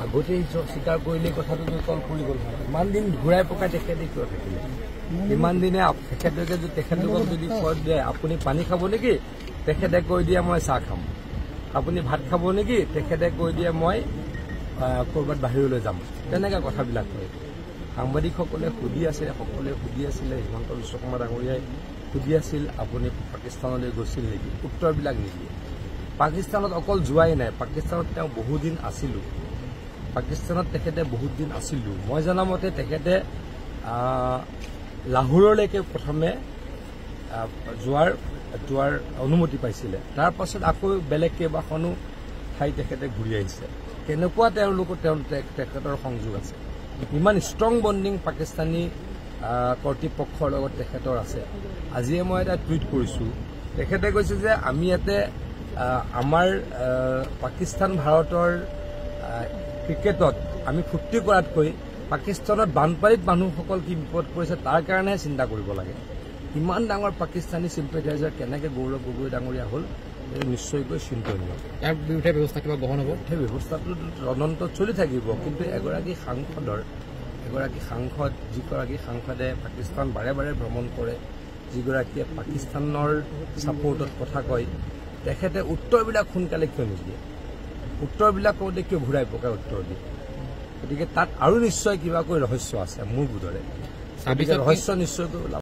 আগতে স্বীকাৰ কৰিলে কথাটো তল পৰি গ'ল। ইমান দিন ঘূৰাই পকাই তেখেতে কিয় থাকিলে? ইমান দিনে তেখেতলোকক যদি কয় দিয়ে আপুনি পানী খাব নেকি, তেখেতে কৈ দিয়ে মই চাহ খাম। আপুনি ভাত খাব নেকি, তেখেতে কৈ দিয়ে মই ক'ৰবাত বাহিৰলৈ যাম। তেনেকুৱা কথাবিলাক কয়। সাংবাদিকসকলে সুধি আছিলে, সকলোৱে সুধি আছিলে, হিমন্ত বিশ্ব শৰ্মা ডাঙৰীয়াই সুধি আছিল আপুনি পাকিস্তানলৈ গৈছিল নেকি? উত্তৰবিলাক নিদিয়ে। পাকিস্তানত অকল যোৱাই নাই, পাকিস্তানত তেওঁ বহুদিন আছিলোঁ। পাকিস্তানত তেখেতে বহুত দিন আছিলোঁ। মই জনামতে তেখেতে লাহোৰলৈকে প্ৰথমে যোৱাৰ অনুমতি পাইছিলে। তাৰ পাছত আকৌ বেলেগ কেইবাখনো ঠাই তেখেতে ঘূৰি আহিছে। কেনেকুৱা তেখেতৰ সংযোগ আছে, ইমান ষ্ট্ৰং বণ্ডিং পাকিস্তানী কৰ্তৃপক্ষৰ লগত তেখেতৰ আছে। আজিয়ে মই এটা টুইট কৰিছোঁ, তেখেতে কৈছে যে আমি ইয়াতে আমাৰ পাকিস্তান ভাৰতৰ ক্ৰিকেটত আমি ফূৰ্তি কৰাতকৈ পাকিস্তানত বানপানীত মানুহসকল কি বিপদ পৰিছে তাৰ কাৰণেহে চিন্তা কৰিব লাগে। ইমান ডাঙৰ পাকিস্তানী চিম্পেথাইজাৰ কেনেকৈ গৌৰৱ গগৈ ডাঙৰীয়া হ'ল, এইটো নিশ্চয়কৈ চিন্তনীয়। ইয়াৰ বিৰুদ্ধে ব্যৱস্থা কিবা গ্ৰহণ হ'ব? সেই ব্যৱস্থাটো তদন্ত চলি থাকিব, কিন্তু এগৰাকী সাংসদ যিগৰাকী সাংসদে পাকিস্তান বাৰে বাৰে ভ্ৰমণ কৰে, যিগৰাকীয়ে পাকিস্তানৰ ছাপোৰ্টত কথা কয়, তেখেতে উত্তৰবিলাক সোনকালে কিয় নিদিয়ে? উত্তৰবিলাক কওঁতে কিয় ঘূৰাই পকাই উত্তৰ দিয়ে? গতিকে তাত আৰু নিশ্চয় কিবাকৈ ৰহস্য আছে মোৰ বোধেৰে। ৰহস্য নিশ্চয়কৈ ওলাব।